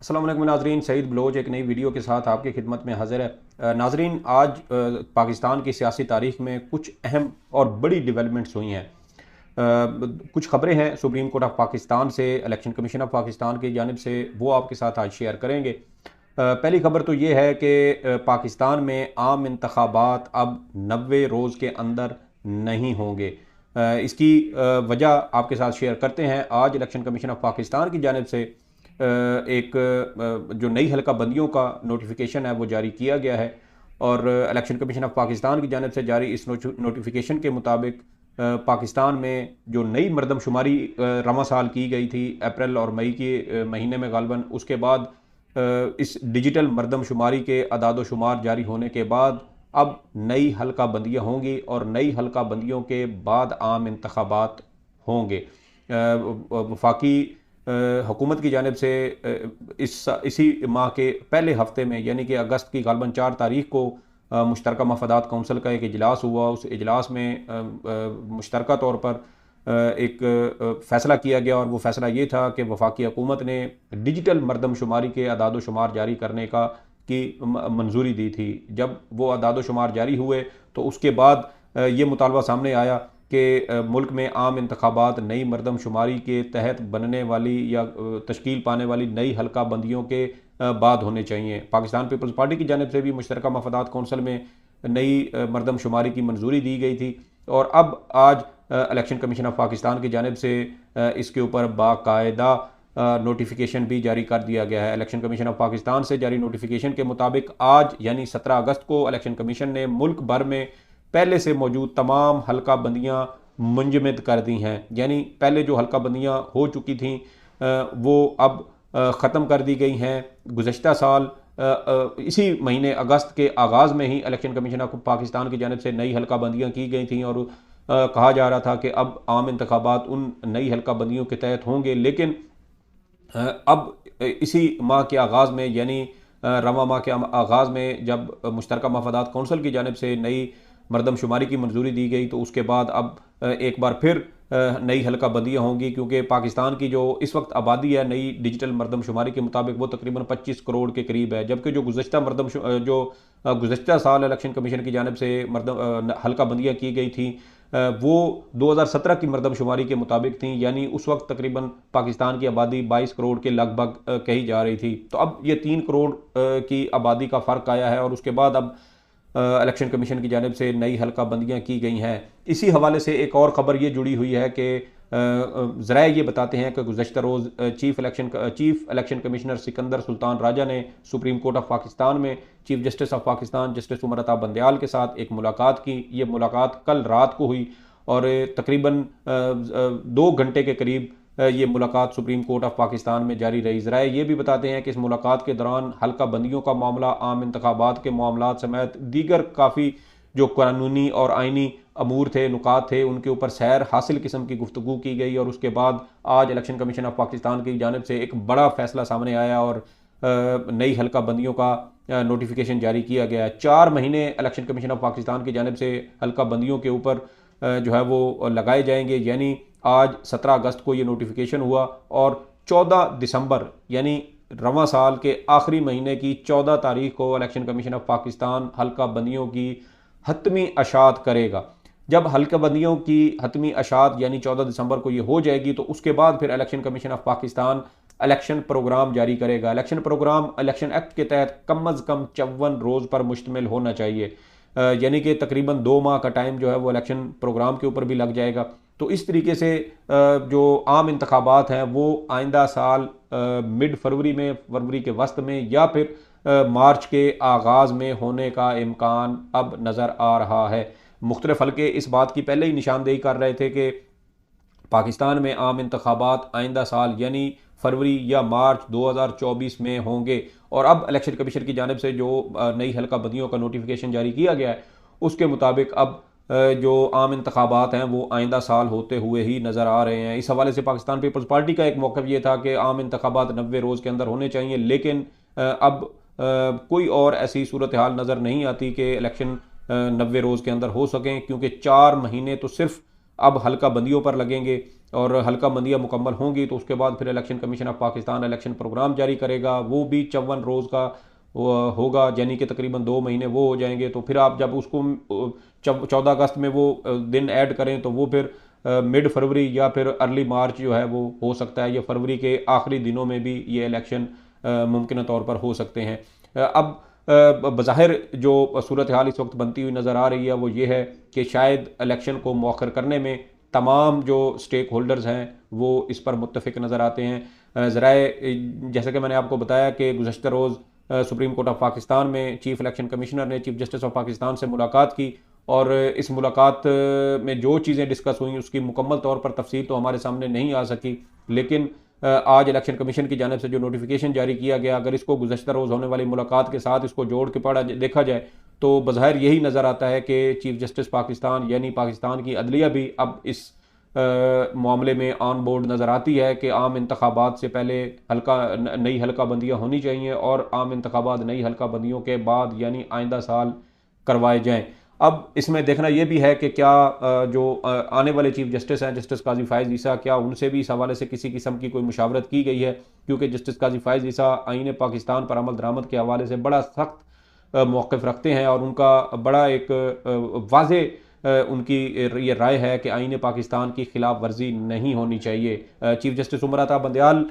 अस्सलाम वालेकुम नाजरीन, सईद बलोच एक नई वीडियो के साथ आपकी खिदमत में हाजिर है। नाजरीन, आज पाकिस्तान की सियासी तारीख में कुछ अहम और बड़ी डेवलपमेंट्स हुई हैं। कुछ खबरें हैं सुप्रीम कोर्ट ऑफ पाकिस्तान से, इलेक्शन कमीशन ऑफ पाकिस्तान की जानिब से, वो आपके साथ आज शेयर करेंगे। पहली खबर तो ये है कि पाकिस्तान में आम इंतखाबात अब 90 रोज़ के अंदर नहीं होंगे। इसकी वजह आपके साथ शेयर करते हैं। आज इलेक्शन कमीशन ऑफ पाकिस्तान की जानिब से एक जो नई हल्का बंदियों का नोटिफिकेशन है वो जारी किया गया है, और इलेक्शन कमीशन ऑफ पाकिस्तान की जानिब से जारी इस नोटिफिकेशन के मुताबिक पाकिस्तान में जो नई मरदमशुमारी रवां साल की गई थी अप्रैल और मई के महीने में गालबन, उसके बाद इस डिजिटल मरदमशुमारी के अदाद-ओ-शुमार जारी होने के बाद अब नई हल्का बंदियाँ होंगी और नई हल्का बंदियों के बाद आम इंतखाबात होंगे। वफाकी हुकूमत की जानिब से इसी माह के पहले हफ्ते में यानी कि अगस्त की गालबन 4 तारीख को मुश्तरका मफादात कौंसिल का एक इजलास हुआ। उस इजलास में मुश्तरका तौर पर एक फ़ैसला किया गया, और वो फ़ैसला ये था कि वफाकी हुकूमत ने डिजिटल मरदमशुमारी के अदाद-ओ-शुमार जारी करने का की मंजूरी दी थी। जब वो अदाद-ओ-शुमार जारी हुए तो उसके बाद ये मुतालबा सामने आया कि मुल्क में आम इंतखाबात नई मरदमशुमारी के तहत बनने वाली या तश्कील पाने वाली नई हल्का बंदियों के बाद होने चाहिए। पाकिस्तान पीपल्स पार्टी की जानिब से भी मुश्तरका मफादात कौंसिल में नई मरदमशुमारी की मंजूरी दी गई थी, और अब आज इलेक्शन कमीशन ऑफ पाकिस्तान की जानिब से इसके ऊपर बाकायदा नोटिफिकेशन भी जारी कर दिया गया है। इलेक्शन कमीशन ऑफ पाकिस्तान से जारी नोटिफिकेशन के मुताबिक आज यानी 17 अगस्त को इलेक्शन कमीशन ने मुल्क भर में पहले से मौजूद तमाम हल्का बंदियाँ मुंजमद कर दी हैं। यानी पहले जो हल्का बंदियाँ हो चुकी थीं वो अब ख़त्म कर दी गई हैं। गुज़श्ता साल इसी महीने अगस्त के आगाज़ में ही इलेक्शन कमीशन ऑफ पाकिस्तान की जानिब से नई हल्का बंदियाँ की गई थीं, और कहा जा रहा था कि अब आम इंतखाबात उन नई हल्का बंदियों के तहत होंगे। लेकिन अब इसी माह के आगाज़ में यानी रवां माह के आगाज़ में जब मुश्तरका मफादात कौंसिल की जानिब से नई मरदमशुमारी की मंजूरी दी गई, तो उसके बाद अब एक बार फिर नई हल्का बंदियाँ होंगी, क्योंकि पाकिस्तान की जो इस वक्त आबादी है नई डिजिटल मरदमशुमारी के मुताबिक वो तकरीबन 25 करोड़ के करीब है। जबकि जो गुज़श्ता साल इलेक्शन कमीशन की जानिब से हल्का बंदियाँ की गई थी वो 2017 की मरदमशुमारी के मुताबिक थी, यानी उस वक्त तकरीबन पाकिस्तान की आबादी 22 करोड़ के लगभग कही जा रही थी। तो अब ये 3 करोड़ की आबादी का फ़र्क आया है, और उसके बाद अब इलेक्शन कमीशन की जानिब से नई हल्का बंदियाँ की गई हैं। इसी हवाले से एक और ख़बर ये जुड़ी हुई है कि ज़राए ये बताते हैं कि गुज़श्ता रोज़ chief election commissioner Sikandar Sultan Raja ने सुप्रीम कोर्ट ऑफ पाकिस्तान में chief justice of Pakistan justice Umar Ata Bandial के साथ एक मुलाकात की। ये मुलाकात कल रात को हुई, और तकरीबन 2 घंटे के करीब ये मुलाकात सुप्रीम कोर्ट ऑफ पाकिस्तान में जारी रही। ज़राए ये भी बताते हैं कि इस मुलाकात के दौरान हल्का बंदियों का मामला, आम इंतखाबात के मामलात समेत दीगर काफ़ी जो कानूनी और आइनी अमूर थे, नुकात थे, उनके ऊपर सैर हासिल किस्म की गुफ्तगू की गई। और उसके बाद आज इलेक्शन कमीशन ऑफ पाकिस्तान की जानिब से एक बड़ा फैसला सामने आया और नई हल्का बंदियों का नोटिफिकेशन जारी किया गया। 4 महीने इलेक्शन कमीशन ऑफ पाकिस्तान की जानिब से हल्का बंदियों के ऊपर जो है वो लगाए जाएंगे। यानी आज 17 अगस्त को ये नोटिफिकेशन हुआ, और 14 दिसंबर यानी रवां साल के आखिरी महीने की 14 तारीख को इलेक्शन कमीशन ऑफ पाकिस्तान हल्का बंदियों की हतमी अशात करेगा। जब हल्का बंदियों की हतमी अशात यानी 14 दिसंबर को ये हो जाएगी, तो उसके बाद फिर election commission of Pakistan election programme जारी करेगा। इलेक्शन प्रोग्राम इलेक्शन एक्ट के तहत कम अज़ कम 54 रोज़ पर मुश्तमिल होना चाहिए, यानी कि तकरीबन 2 माह का टाइम जो है वो इलेक्शन प्रोग्राम के ऊपर भी लग जाएगा। तो इस तरीके से जो आम इंतखाबात हैं वो आइंदा साल मिड फरवरी में, फरवरी के वस्त में, या फिर मार्च के आगाज़ में होने का इम्कान अब नज़र आ रहा है। मुख्तलिफ हल्के इस बात की पहले ही निशानदेही कर रहे थे कि पाकिस्तान में आम इंतखाबात आइंदा साल यानी फरवरी या मार्च 2024 में होंगे। और अब इलेक्शन कमीशन की जानिब से जो नई हल्का बंदियों का नोटिफिकेशन जारी किया गया है उसके मुताबिक अब जो आम इंतखाबात हैं वो आइंदा साल होते हुए ही नज़र आ रहे हैं। इस हवाले से पाकिस्तान पीपल्स पार्टी का एक मौक़िफ़ ये था कि आम इंतखाबात 90 रोज़ के अंदर होने चाहिए, लेकिन अब कोई और ऐसी सूरत हाल नज़र नहीं आती कि इलेक्शन 90 रोज़ के अंदर हो सकें, क्योंकि 4 महीने तो सिर्फ अब हल्का बंदियों पर लगेंगे और हल्का बंदियाँ मुकम्मल होंगी तो उसके बाद फिर election commission of Pakistan election programme जारी करेगा। वो भी 54 रोज़ का होगा, यानी कि तकरीबन 2 महीने वो हो जाएंगे। तो फिर आप जब उसको 14 अगस्त में वो दिन ऐड करें तो वो फिर मिड फरवरी या फिर अर्ली मार्च जो है वो हो सकता है, या फरवरी के आखिरी दिनों में भी ये इलेक्शन मुमकिन तौर पर हो सकते हैं। अब बज़ाहिर जो सूरत हाल इस वक्त बनती हुई नज़र आ रही है वो ये है कि शायद इलेक्शन को मौखर करने में तमाम जो स्टेक होल्डर्स हैं वो इस पर मुत्तफिक नज़र आते हैं। ज़राए जैसे कि मैंने आपको बताया कि गुज़श्ता रोज़ सुप्रीम कोर्ट ऑफ पाकिस्तान में चीफ इलेक्शन कमिश्नर ने चीफ जस्टिस ऑफ पाकिस्तान से मुलाकात की और इस मुलाकात में जो चीज़ें डिस्कस हुई उसकी मुकम्मल तौर पर तफसील तो हमारे सामने नहीं आ सकी, लेकिन आज इलेक्शन कमीशन की जानिब से जो नोटिफिकेशन जारी किया गया, अगर इसको गुज़श्ता रोज़ होने वाली मुलाकात के साथ इसको जोड़ के पढ़ा देखा जाए तो बज़ाहिर यही नज़र आता है कि चीफ जस्टिस पाकिस्तान यानी पाकिस्तान की अदलिया भी अब इस मामले में ऑन बोर्ड नज़र आती है कि आम इंतखाबात से पहले नई हल्का बंदियाँ होनी चाहिए और आम इंतखाबात नई हल्का बंदियों के बाद यानी आइंदा साल करवाए जाएँ। अब इसमें देखना यह भी है कि क्या जो आने वाले चीफ जस्टिस हैं जस्टिस काजी फ़ाइज़ ईसा, क्या उनसे भी इस हवाले से किसी किस्म की कोई मुशावरत की गई है, क्योंकि जस्टिस काजी फ़ाइज़ ईसा आईन पाकिस्तान पर अमल दरामद के हवाले से बड़ा सख्त मौक़िफ़ रखते हैं और उनका बड़ा एक वाज़े उनकी ये राय है कि आईन पाकिस्तान की खिलाफ वर्जी नहीं होनी चाहिए। चीफ जस्टिस उमर अता बंदयाल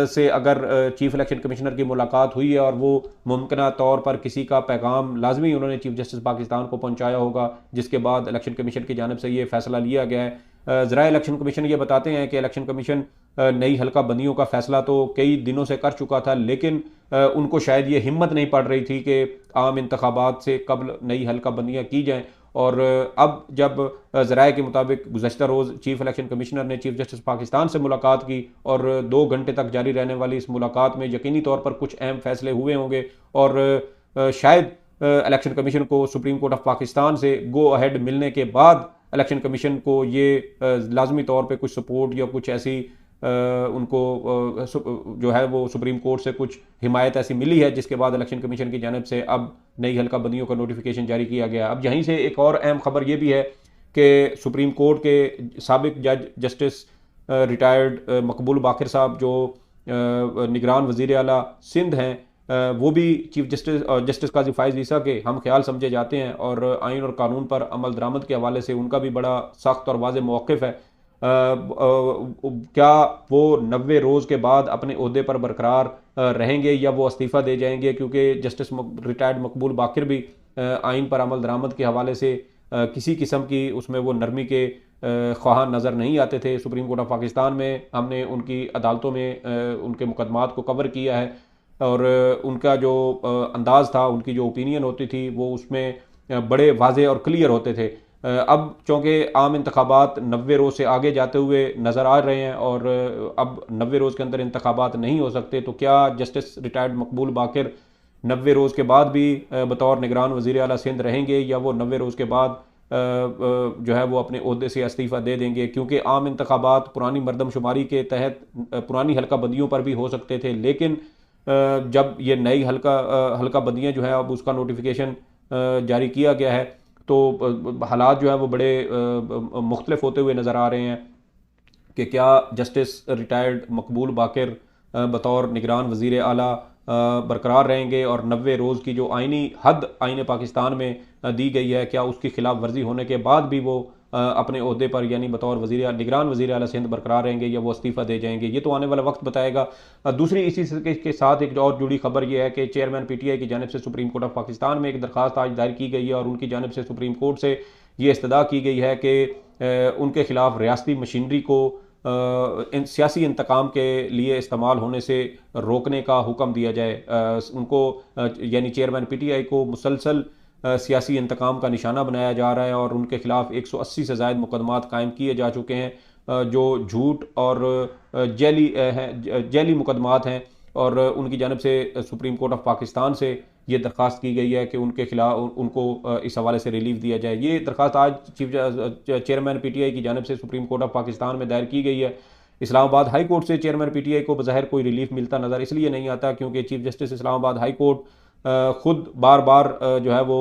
से अगर चीफ इलेक्शन कमिश्नर की मुलाकात हुई है और वो मुमकिन तौर पर किसी का पैगाम लाजमी उन्होंने चीफ जस्टिस पाकिस्तान को पहुंचाया होगा, जिसके बाद इलेक्शन कमीशन की जानिब से ये फैसला लिया गया है। ज़रा इलेक्शन कमीशन ये बताते हैं कि इलेक्शन कमीशन नई हल्का बंदियों का फैसला तो कई दिनों से कर चुका था, लेकिन उनको शायद ये हिम्मत नहीं पड़ रही थी कि आम इंतखाबात से कबल नई हल्का बंदियाँ की जाएँ। और अब जब ज़राए के मुताबिक गुज़श्ता रोज़ चीफ इलेक्शन कमिश्नर ने चीफ जस्टिस पाकिस्तान से मुलाकात की और 2 घंटे तक जारी रहने वाली इस मुलाकात में यकीनी तौर पर कुछ अहम फैसले हुए होंगे और शायद इलेक्शन कमीशन को सुप्रीम कोर्ट ऑफ पाकिस्तान से गो अहेड मिलने के बाद इलेक्शन कमीशन को ये लाजमी तौर पर कुछ सपोर्ट या कुछ ऐसी उनको जो है वो सुप्रीम कोर्ट से कुछ हिमायत ऐसी मिली है, जिसके बाद इलेक्शन कमीशन की जानिब से अब नई हल्का बंदियों का नोटिफिकेशन जारी किया गया। अब यहीं से एक और अहम खबर ये भी है कि सुप्रीम कोर्ट के साबिक जज जस्टिस रिटायर्ड मकबूल बाकर साहब जो निगरान वज़ीर आला सिंध हैं, वो भी चीफ जस्टिस काजी फ़ाइज़ ईसा के हम ख्याल समझे जाते हैं और आइन और कानून पर अमल दरामद के हवाले से उनका भी बड़ा सख्त और वाज़ेह मौक़िफ़ है। क्या वो 90 रोज़ के बाद अपने ओहदे पर बरकरार रहेंगे या वो इस्तीफ़ा दे जाएंगे, क्योंकि जस्टिस रिटायर्ड मकबूल बाकर भी आइन पर अमल दरामद के हवाले से किसी किस्म की उसमें वो नरमी के ख्वाह नज़र नहीं आते थे। सुप्रीम कोर्ट ऑफ पाकिस्तान में हमने उनकी अदालतों में उनके मुकदमात को कवर किया है और उनका जो अंदाज़ था, उनकी जो ओपिनियन होती थी वो उसमें बड़े वाज़े और क्लियर होते थे। अब चूँकि आम इंतखाबात 90 रोज़ से आगे जाते हुए नज़र आ रहे हैं और अब 90 रोज़ के अंदर इंतखाबात नहीं हो सकते, तो क्या जस्टिस रिटायर्ड मकबूल बाकर 90 रोज़ के बाद भी बतौर निगरान वज़ीर आला सिंध रहेंगे या वो 90 रोज़ के बाद जो है वो अपने ओहदे से इस्तीफ़ा दे देंगे, क्योंकि आम इंतखाबात पुरानी मरदमशुमारी के तहत पुरानी हल्का बंदियों पर भी हो सकते थे, लेकिन जब ये नई हल्का बंदियाँ जो है अब उसका नोटिफिकेशन जारी किया गया है तो हालात जो है वो बड़े मुख्तलिफ होते हुए नज़र आ रहे हैं कि क्या जस्टिस रिटायर्ड मकबूल बाकर बतौर निगरान वज़ीर आला बरकरार रहेंगे और 90 रोज़ की जो आइनी हद आइन पाकिस्तान में दी गई है, क्या उसकी खिलाफ वर्जी होने के बाद भी वो अपने ओहदे पर यानी बतौर निगरान वज़ीर आला सिंध बरकरार रहेंगे या वो इस्तीफ़ा दे जाएंगे, ये तो आने वाला वक्त बताएगा। दूसरी इसी के साथ एक और जुड़ी खबर ये है कि चेयरमैन PTI की जानिब से सुप्रीम कोर्ट ऑफ पाकिस्तान में एक दरख्वास्त आज दायर की गई है और उनकी जानिब से सुप्रीम कोर्ट से ये इस्तदा की गई है कि उनके खिलाफ रियासती मशीनरी को सियासी इंतकाम के लिए इस्तेमाल होने से रोकने का हुक्म दिया जाए। उनको यानी चेयरमैन PTI को मुसलसल सियासी इंतकाम का निशाना बनाया जा रहा है और उनके खिलाफ 180 से ज़ायद मुकदमात कायम किए जा चुके हैं जो झूठ और जैली मुकदमात हैं और उनकी जानिब से सुप्रीम कोर्ट ऑफ पाकिस्तान से ये दरख्वास्त की गई है कि उनके खिलाफ उनको इस हवाले से रिलीफ दिया जाए। ये दरख्वास्त आज चेयरमैन PTI की जानिब से सुप्रीम कोर्ट ऑफ पाकिस्तान में दायर की गई है। इस्लामाबाद हाई कोर्ट से चेयरमैन PTI को बज़ाहिर कोई रिलीफ मिलता नज़र इसलिए नहीं आता क्योंकि chief justice Islamabad high court ख़ुद बार बार जो है वो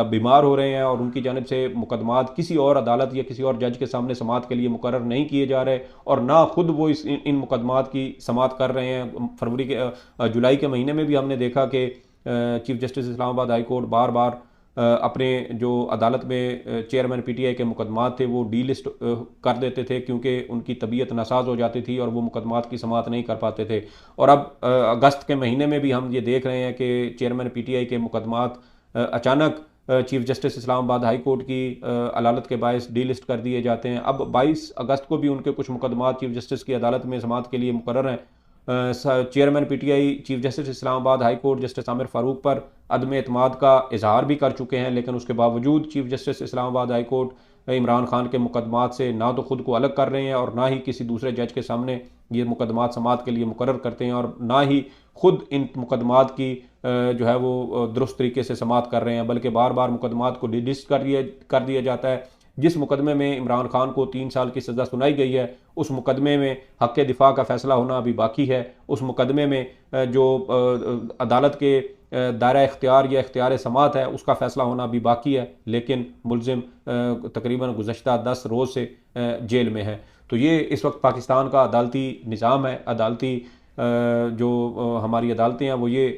बीमार हो रहे हैं और उनकी जानिब से मुकदमात किसी और अदालत या किसी और जज के सामने समाअत के लिए मुकर्रर नहीं किए जा रहे, और ना खुद वो इन मुकदमात की समाअत कर रहे हैं। फरवरी के जुलाई के महीने में भी हमने देखा कि chief justice Islamabad high court बार बार अपने जो अदालत में चेयरमैन पीटीआई के मुकदमात थे वो डी लिस्ट कर देते थे, क्योंकि उनकी तबीयत नासाज हो जाती थी और वो मुकदमात की समाअत नहीं कर पाते थे। और अब अगस्त के महीने में भी हम ये देख रहे हैं कि चेयरमैन पीटीआई के मुकदमात अचानक chief justice Islamabad high court की अदालत के बायस डी लिस्ट कर दिए जाते हैं। अब 22 अगस्त को भी उनके कुछ मुकदमात चीफ जस्टिस की अदालत में समाअत के लिए मुकर्रर हैं। Chairman PTI chief justice Islamabad high court justice Aamir Farooq पर अदम एतमाद का इजहार भी कर चुके हैं, लेकिन उसके बावजूद chief justice Islamabad high court Imran Khan के मुकदमात से ना तो खुद को अलग कर रहे हैं और ना ही किसी दूसरे जज के सामने ये मुकदमात समाअत के लिए मुकर्रर करते हैं, और ना ही खुद इन मुकदमात की जो है वो दुरुस्त तरीके से समाअत कर रहे हैं, बल्कि बार बार मुकदमात को डिलिस्ट कर दिया जाता है। जिस मुकदमे में इमरान खान को 3 साल की सज़ा सुनाई गई है, उस मुकदमे में हक़ दिफा का फ़ैसला होना अभी बाकी है। उस मुकदमे में जो अदालत के दायरा इख्तियार या इख्तियार समाअत है उसका फ़ैसला होना अभी बाकी है, लेकिन मुलज़िम तकरीबन गुज़श्ता 10 रोज़ से जेल में है। तो ये इस वक्त पाकिस्तान का अदालती निज़ाम है। अदालती जो हमारी अदालतें हैं वो ये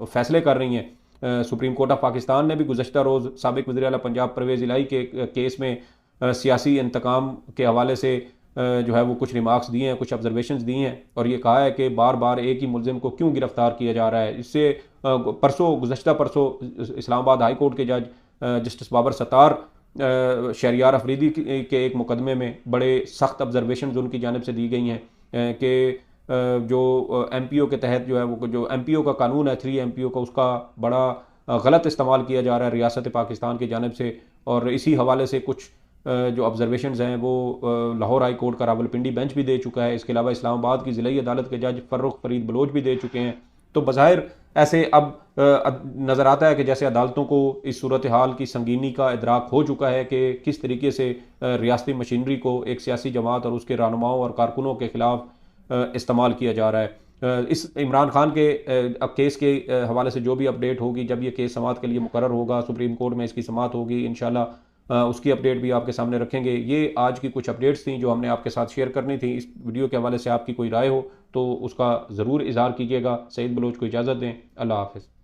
फ़ैसले कर रही हैं। सुप्रीम कोर्ट ऑफ पाकिस्तान ने भी गुज़श्ता रोज़ साबिक़ वज़ीर आला पंजाब परवेज़ इलाही के केस में सियासी इंतकाम के हवाले से जो है वो कुछ रिमार्क्स दिए हैं, कुछ ऑब्जर्वेशंस दी हैं, और ये कहा है कि बार बार एक ही मुलज़िम को क्यों गिरफ़्तार किया जा रहा है। इससे गुज़श्ता परसों इस्लामाबाद हाई कोर्ट के जज जस्टिस बाबर सत्तार शहरियार अफरीदी के एक मुकदमे में बड़े सख्त ऑब्जर्वेशंस उनकी जानिब से दी गई हैं कि जो MPO के तहत जो है वो जो MPO का कानून है 3 MPO का, उसका बड़ा गलत इस्तेमाल किया जा रहा है रियासत पाकिस्तान की जानिब से। और इसी हवाले से कुछ जो ऑब्जर्वेशंस हैं वो लाहौर हाई कोर्ट का रावलपिंडी बेंच भी दे चुका है। इसके अलावा इस्लामाबाद की ज़िलाई अदालत के जज फ़र्रुख फरीद बलोच भी दे चुके हैं। तो बज़ाहिर ऐसे अब नज़र आता है कि जैसे अदालतों को इस सूरत हाल की संगीनी का इदराक हो चुका है कि किस तरीके से रियासती मशीनरी को एक सियासी जमात और उसके रहनुमाओं और कारकुनों के खिलाफ इस्तेमाल किया जा रहा है। इस इमरान खान के केस के हवाले से जो भी अपडेट होगी, जब ये केस समाअत के लिए मुकर्रर होगा, सुप्रीम कोर्ट में इसकी समाअत होगी इंशाल्लाह, उसकी अपडेट भी आपके सामने रखेंगे। ये आज की कुछ अपडेट्स थी जो हमने आपके साथ शेयर करनी थी। इस वीडियो के हवाले से आपकी कोई राय हो तो उसका ज़रूर इज़हार कीजिएगा। सईद बलोच को इजाज़त दें। अल्लाह हाफ़िज़।